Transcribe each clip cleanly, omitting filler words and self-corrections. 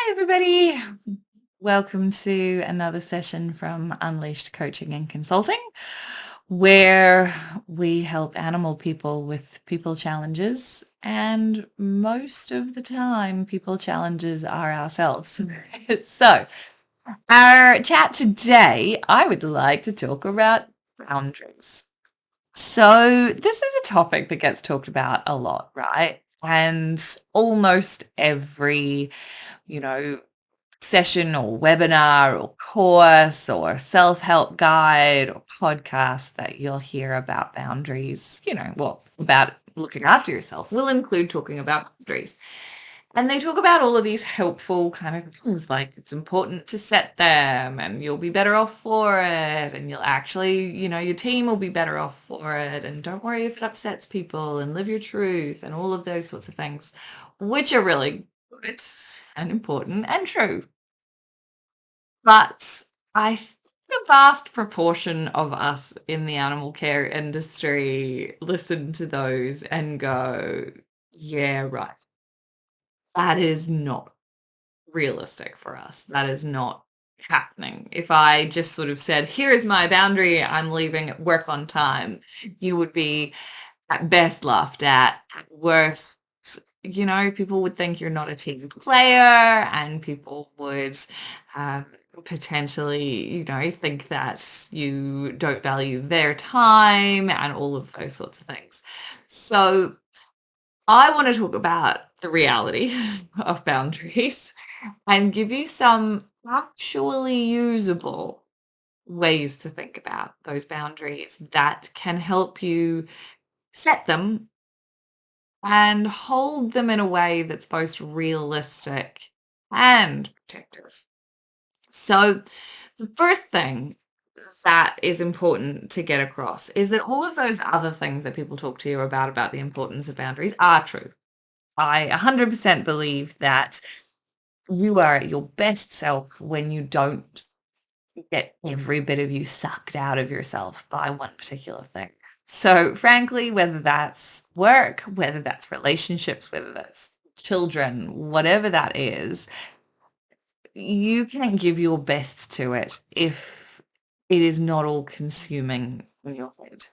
Hi, everybody. Welcome to another session from Unleashed Coaching and Consulting, where we help animal people with people challenges. And most of the time, people challenges are ourselves. So, our chat today, I would like to talk about boundaries. So, this is a topic that gets talked about a lot, right? And almost every you know, session or webinar or course or self-help guide or podcast that you'll hear about boundaries, about looking after yourself will include talking about boundaries. And they talk about all of these helpful kind of things like it's important to set them and you'll be better off for it. And you'll actually, your team will be better off for it. And don't worry if it upsets people and live your truth and all of those sorts of things, which are really good and important and true. But I think a vast proportion of us in the animal care industry listen to those and go, yeah, right. That is not realistic for us. That is not happening. If I just sort of said, here is my boundary, I'm leaving at work on time, you would be at best laughed at worst. People would think you're not a team player and people would um, potentially, think that you don't value their time and all of those sorts of things. So I want to talk about the reality of boundaries and give you some actually usable ways to think about those boundaries that can help you set them and hold them in a way that's both realistic and protective. So, the first thing that is important to get across is that all of those other things that people talk to you about the importance of boundaries are true. I 100% believe that you are at your best self when you don't get every bit of you sucked out of yourself by one particular thing. So, frankly, whether that's work, whether that's relationships, whether that's children, whatever that is, you can give your best to it if it is not all consuming in your head.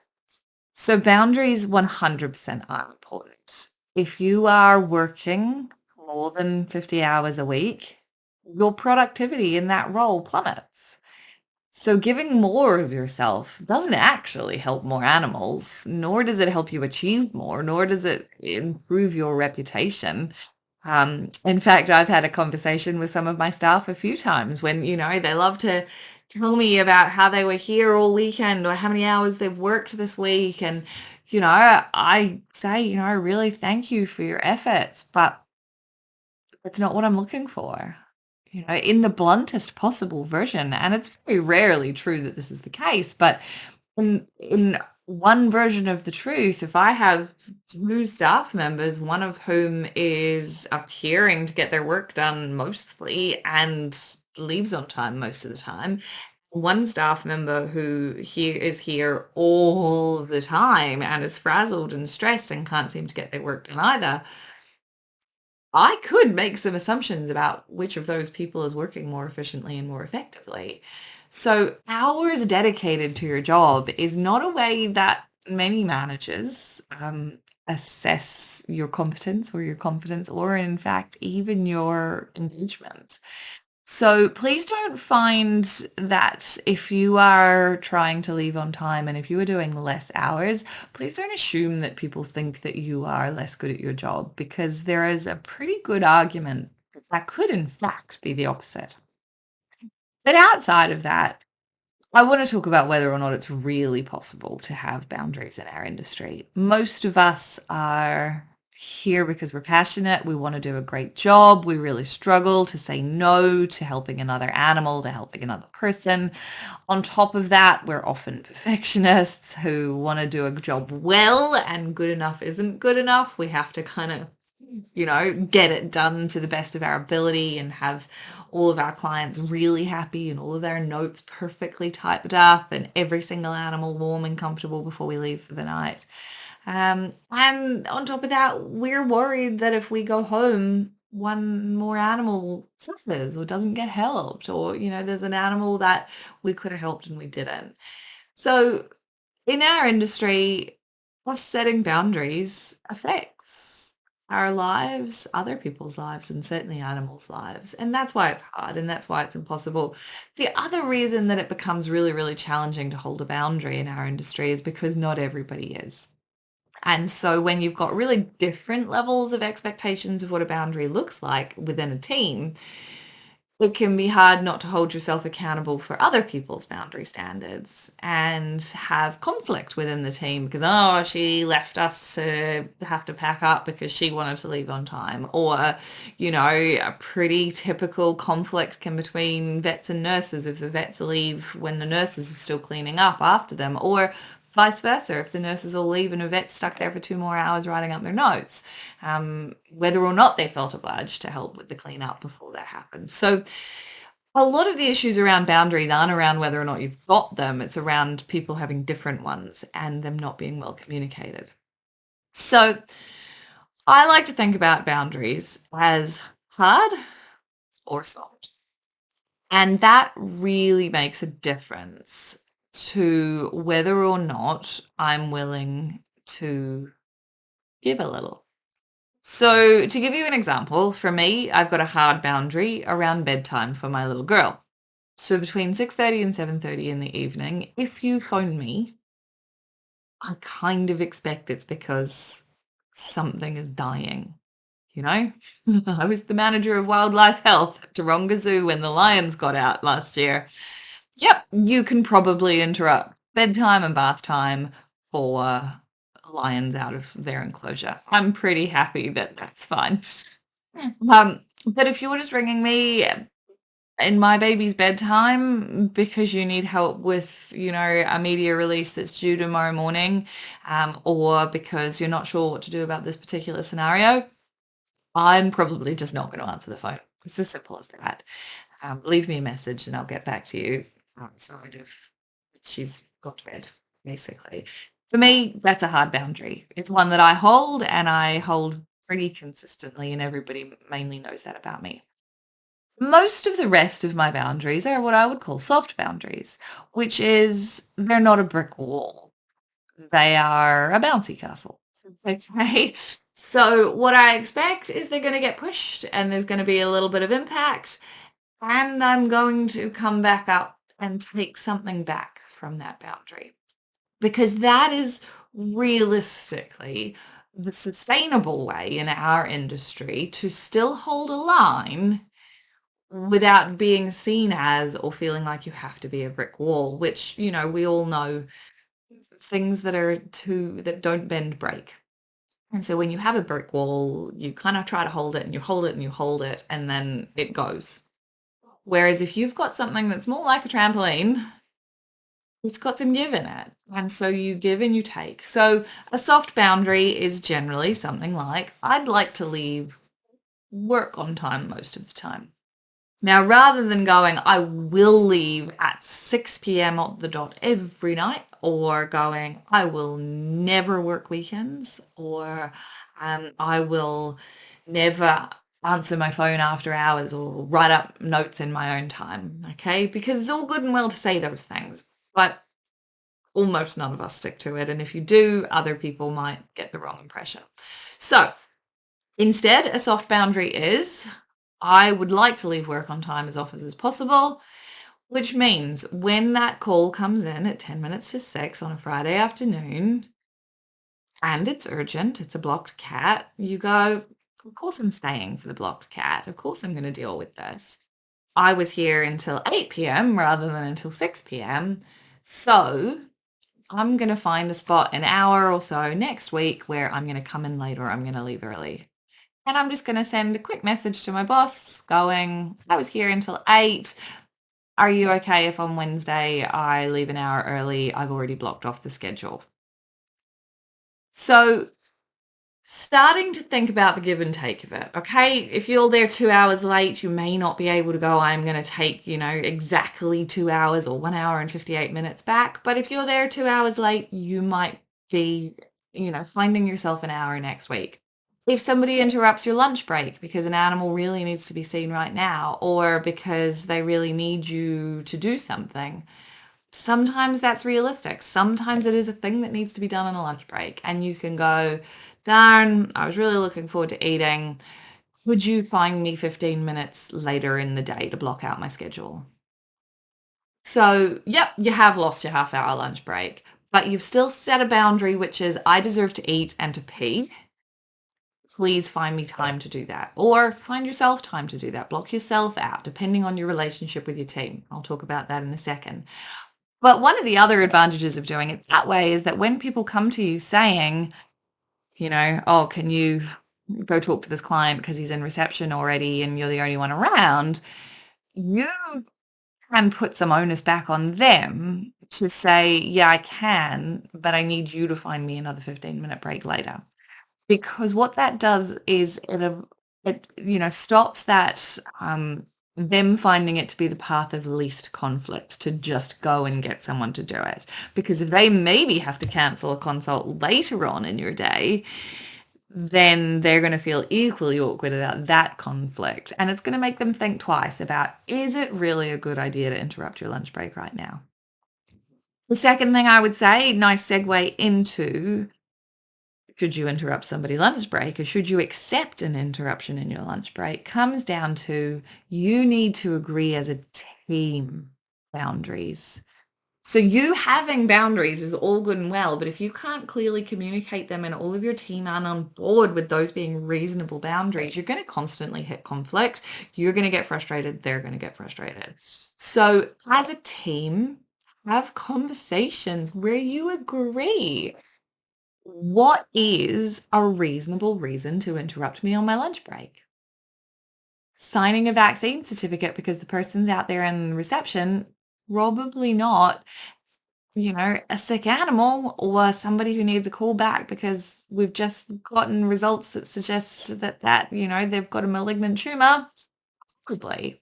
So, boundaries 100% are important. If you are working more than 50 hours a week, your productivity in that role plummets. So giving more of yourself doesn't actually help more animals, nor does it help you achieve more, nor does it improve your reputation. In fact, I've had a conversation with some of my staff a few times when, they love to tell me about how they were here all weekend or how many hours they've worked this week. And, I say, I really thank you for your efforts, but it's not what I'm looking for. In the bluntest possible version, and it's very rarely true that this is the case, but in one version of the truth, if I have two staff members, one of whom is appearing to get their work done mostly and leaves on time most of the time, one staff member who is here all the time and is frazzled and stressed and can't seem to get their work done either, I could make some assumptions about which of those people is working more efficiently and more effectively. So, hours dedicated to your job is not a way that many managers assess your competence or your confidence, or in fact, even your engagement. So please don't find that if you are trying to leave on time and if you are doing less hours, please don't assume that people think that you are less good at your job, because there is a pretty good argument that that could in fact be the opposite. But outside of that, I want to talk about whether or not it's really possible to have boundaries in our industry. Most of us are here because we're passionate. We want to do a great job. We really struggle to say no to helping another animal, to helping another person. On top of that, we're often perfectionists who want to do a job well, and good enough isn't good enough. We have to kind of get it done to the best of our ability and have all of our clients really happy and all of their notes perfectly typed up and every single animal warm and comfortable before we leave for the night. And on top of that, we're worried that if we go home, one more animal suffers or doesn't get helped, or, there's an animal that we could have helped and we didn't. So in our industry, us setting boundaries affects our lives, other people's lives, and certainly animals' lives. And that's why it's hard and that's why it's impossible. The other reason that it becomes really, really challenging to hold a boundary in our industry is because not everybody is. And so when you've got really different levels of expectations of what a boundary looks like within a team, it can be hard not to hold yourself accountable for other people's boundary standards and have conflict within the team because, oh, she left us to have to pack up because she wanted to leave on time. Or, a pretty typical conflict can between vets and nurses if the vets leave when the nurses are still cleaning up after them, or vice versa if the nurses all leave and a vet's stuck there for 2 more hours writing up their notes, whether or not they felt obliged to help with the cleanup before that happened. So a lot of the issues around boundaries aren't around whether or not you've got them. It's around people having different ones and them not being well communicated. So I like to think about boundaries as hard or soft. And that really makes a difference to whether or not I'm willing to give a little. So, to give you an example, for me, I've got a hard boundary around bedtime for my little girl. So, between 6:30 and 7:30 in the evening, if you phone me, I kind of expect it's because something is dying. You know, I was the manager of wildlife health at Taronga Zoo when the lions got out last year. Yep, you can probably interrupt bedtime and bath time for lions out of their enclosure. I'm pretty happy that that's fine. But if you're just ringing me in my baby's bedtime because you need help with, a media release that's due tomorrow morning, or because you're not sure what to do about this particular scenario, I'm probably just not going to answer the phone. It's as simple as that. Leave me a message and I'll get back to you outside of she's got to bed, basically. For me, that's a hard boundary. It's one that I hold and I hold pretty consistently, and everybody mainly knows that about me. Most of the rest of my boundaries are what I would call soft boundaries, which is they're not a brick wall. They are a bouncy castle. Okay. So what I expect is they're going to get pushed and there's going to be a little bit of impact, and I'm going to come back up and take something back from that boundary because that is realistically the sustainable way in our industry to still hold a line without being seen as or feeling like you have to be a brick wall, which, we all know things that don't bend break. And so when you have a brick wall, you kind of try to hold it and you hold it and you hold it and then it goes. Whereas if you've got something that's more like a trampoline, it's got some give in it. And so you give and you take. So a soft boundary is generally something like, I'd like to leave work on time most of the time. Now, rather than going, I will leave at 6 p.m. on the dot every night, or going, I will never work weekends, or I will never answer my phone after hours or write up notes in my own time. Okay. Because it's all good and well to say those things, but almost none of us stick to it. And if you do, other people might get the wrong impression. So instead, a soft boundary is I would like to leave work on time as often as possible, which means when that call comes in at 10 minutes to 6 on a Friday afternoon and it's urgent, it's a blocked cat, you go, of course I'm staying for the blocked cat. Of course I'm going to deal with this. I was here until 8 p.m. rather than until 6 p.m. So I'm going to find a spot an hour or so next week where I'm going to come in late or I'm going to leave early. And I'm just going to send a quick message to my boss going, I was here until 8. Are you okay if on Wednesday I leave an hour early? I've already blocked off the schedule. So starting to think about the give and take of it. Okay. If you're there 2 hours late, you may not be able to go, I'm going to take, exactly 2 hours or 1 hour and 58 minutes back. But if you're there 2 hours late, you might be, finding yourself an hour next week. If somebody interrupts your lunch break because an animal really needs to be seen right now, or because they really need you to do something, sometimes that's realistic. Sometimes it is a thing that needs to be done on a lunch break, and you can go, darn, I was really looking forward to eating. Would you find me 15 minutes later in the day to block out my schedule? So, yep, you have lost your half-hour lunch break, but you've still set a boundary, which is I deserve to eat and to pee. Please find me time to do that. Or find yourself time to do that. Block yourself out, depending on your relationship with your team. I'll talk about that in a second. But one of the other advantages of doing it that way is that when people come to you saying, oh, can you go talk to this client because he's in reception already and you're the only one around, you can put some onus back on them to say, yeah, I can, but I need you to find me another 15-minute break later. Because what that does is it stops that, them finding it to be the path of least conflict to just go and get someone to do it. Because if they maybe have to cancel a consult later on in your day, then they're going to feel equally awkward about that conflict. And it's going to make them think twice about, is it really a good idea to interrupt your lunch break right now? The second thing I would say, nice segue into, should you interrupt somebody's lunch break or should you accept an interruption in your lunch break, comes down to you need to agree as a team boundaries. So you having boundaries is all good and well, but if you can't clearly communicate them and all of your team aren't on board with those being reasonable boundaries, you're going to constantly hit conflict. You're going to get frustrated. They're going to get frustrated. So as a team, have conversations where you agree. What is a reasonable reason to interrupt me on my lunch break? Signing a vaccine certificate because the person's out there in reception, probably not, a sick animal or somebody who needs a call back because we've just gotten results that suggest that they've got a malignant tumor. Probably.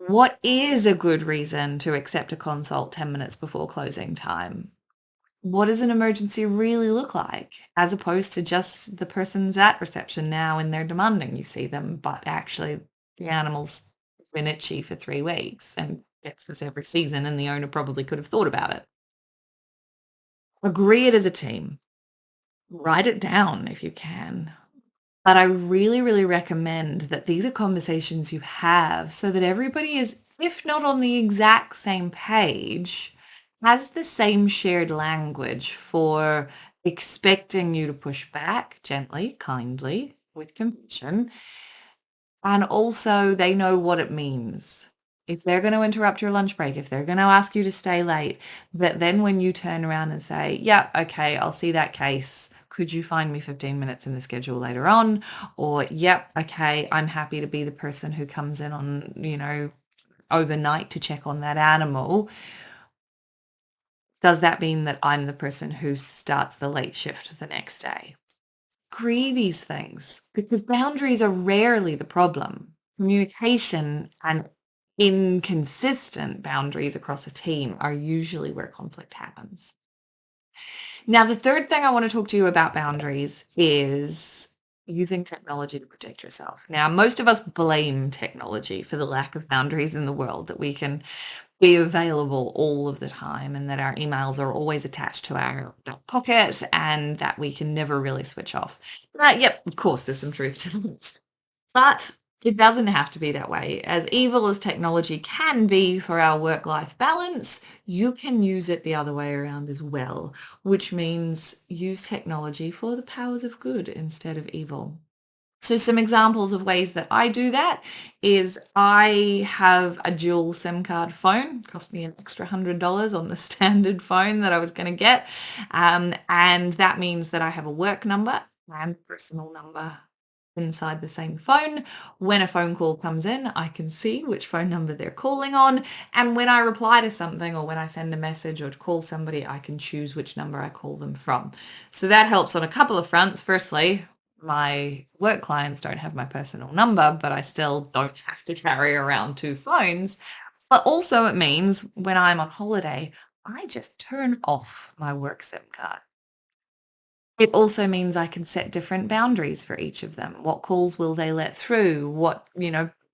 What is a good reason to accept a consult 10 minutes before closing time? What does an emergency really look like as opposed to just the person's at reception now and they're demanding you see them, but actually the animal's been itchy for 3 weeks and gets this every season and the owner probably could have thought about it. Agree it as a team. Write it down if you can. But I really, really recommend that these are conversations you have so that everybody is, if not on the exact same page, has the same shared language for expecting you to push back gently, kindly, with compassion, and also, they know what it means. If they're going to interrupt your lunch break, if they're going to ask you to stay late, that then when you turn around and say, yeah, okay, I'll see that case. Could you find me 15 minutes in the schedule later on? Or, yep, okay, I'm happy to be the person who comes in on, overnight to check on that animal. Does that mean that I'm the person who starts the late shift the next day? Agree these things because boundaries are rarely the problem. Communication and inconsistent boundaries across a team are usually where conflict happens. Now, the third thing I want to talk to you about boundaries is using technology to protect yourself. Now, most of us blame technology for the lack of boundaries in the world, that we can be available all of the time and that our emails are always attached to our back pocket and that we can never really switch off. Yep, of course, there's some truth to that. But it doesn't have to be that way. As evil as technology can be for our work-life balance, you can use it the other way around as well, which means use technology for the powers of good instead of evil. So some examples of ways that I do that is I have a dual SIM card phone. Cost me an extra $100 on the standard phone that I was going to get. And that means that I have a work number and personal number inside the same phone. When a phone call comes in, I can see which phone number they're calling on. And when I reply to something or when I send a message or to call somebody, I can choose which number I call them from. So that helps on a couple of fronts. Firstly, my work clients don't have my personal number, but I still don't have to carry around two phones. But also it means when I'm on holiday, I just turn off my work SIM card. It also means I can set different boundaries for each of them. What calls will they let through? What,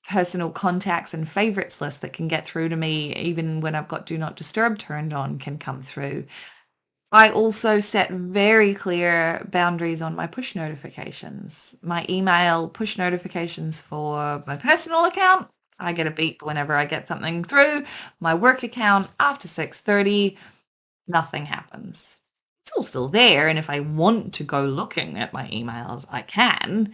personal contacts and favorites list that can get through to me even when I've got do not disturb turned on can come through. I also set very clear boundaries on my push notifications. My email push notifications for my personal account, I get a beep whenever I get something through. My work account after 6:30, nothing happens. It's all still there, and if I want to go looking at my emails, I can,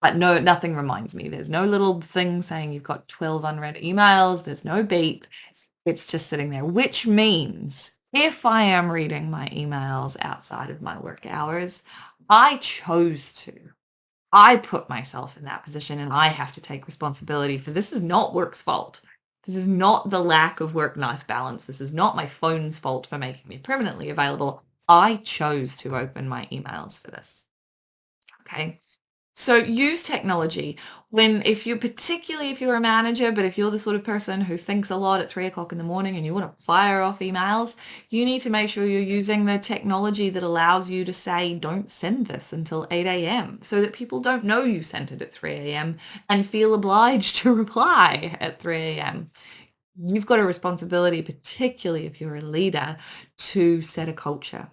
but no, nothing reminds me. There's no little thing saying you've got 12 unread emails. There's no beep. It's just sitting there, which means if I am reading my emails outside of my work hours, I chose to. I put myself in that position and I have to take responsibility for this is not work's fault. This is not the lack of work-life balance. This is not my phone's fault for making me permanently available. I chose to open my emails for this. Okay. So use technology when, if you, particularly if you're a manager, but if you're the sort of person who thinks a lot at 3 o'clock in the morning and you want to fire off emails, you need to make sure you're using the technology that allows you to say, don't send this until 8 a.m. so that people don't know you sent it at 3 a.m. and feel obliged to reply at 3 a.m. You've got a responsibility, particularly if you're a leader, to set a culture.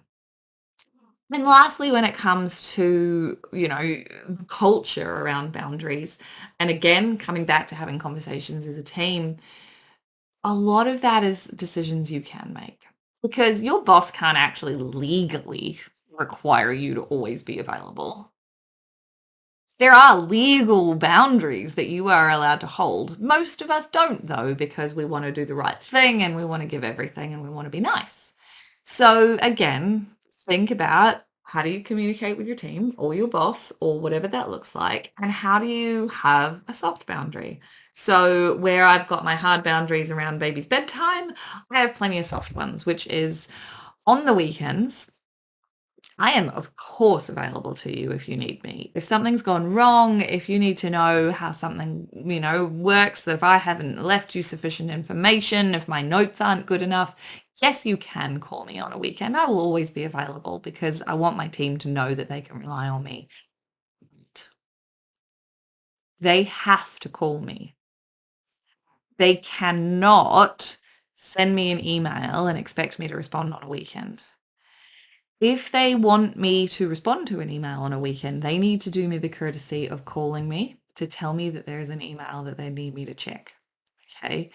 And lastly, when it comes to, the culture around boundaries, and again, coming back to having conversations as a team, a lot of that is decisions you can make because your boss can't actually legally require you to always be available. There are legal boundaries that you are allowed to hold. Most of us don't, though, because we want to do the right thing and we want to give everything and we want to be nice. So again, think about how do you communicate with your team or your boss or whatever that looks like, and how do you have a soft boundary? So where I've got my hard boundaries around baby's bedtime, I have plenty of soft ones, which is on the weekends. I am, of course, available to you if you need me. If something's gone wrong, if you need to know how something, works, that if I haven't left you sufficient information, if my notes aren't good enough, yes, you can call me on a weekend. I will always be available because I want my team to know that they can rely on me. They have to call me. They cannot send me an email and expect me to respond on a weekend. If they want me to respond to an email on a weekend, they need to do me the courtesy of calling me to tell me that there's an email that they need me to check. Okay.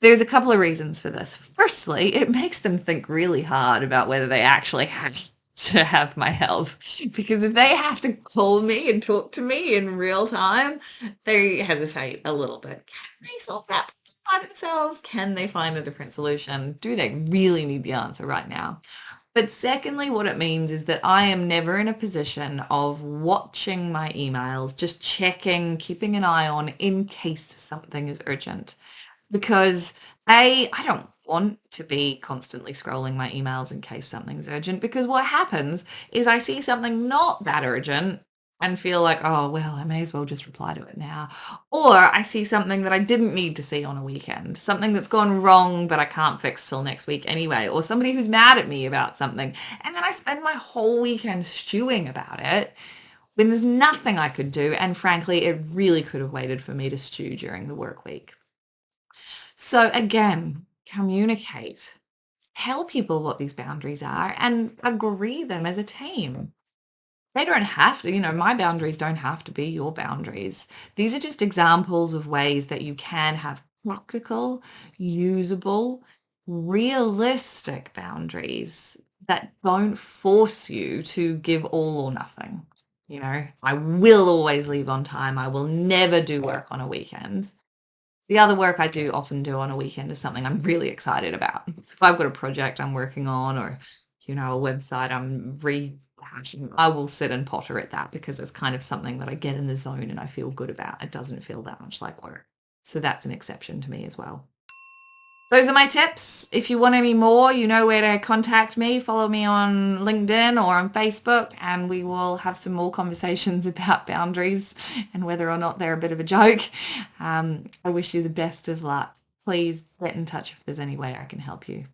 There's a couple of reasons for this. Firstly, it makes them think really hard about whether they actually have to have my help. Because if they have to call me and talk to me in real time, they hesitate a little bit. Can they solve that by themselves? Can they find a different solution? Do they really need the answer right now? But secondly, what it means is that I am never in a position of watching my emails, just checking, keeping an eye on in case something is urgent. Because I don't want to be constantly scrolling my emails in case something's urgent. Because what happens is I see something not that urgent and feel like, oh, well, I may as well just reply to it now. Or I see something that I didn't need to see on a weekend, something that's gone wrong, but I can't fix till next week anyway, or somebody who's mad at me about something. And then I spend my whole weekend stewing about it when there's nothing I could do. And frankly, it really could have waited for me to stew during the work week. So again, communicate. Tell people what these boundaries are and agree them as a team. They don't have to, my boundaries don't have to be your boundaries. These are just examples of ways that you can have practical, usable, realistic boundaries that don't force you to give all or nothing. I will always leave on time. I will never do work on a weekend. The other work I do often do on a weekend is something I'm really excited about. So if I've got a project I'm working on or, a website I'm rehashing, I will sit and potter at that because it's kind of something that I get in the zone and I feel good about. It doesn't feel that much like work. So that's an exception to me as well. Those are my tips. If you want any more, you know where to contact me. Follow me on LinkedIn or on Facebook, and we will have some more conversations about boundaries and whether or not they're a bit of a joke. I wish you the best of luck. Please get in touch if there's any way I can help you.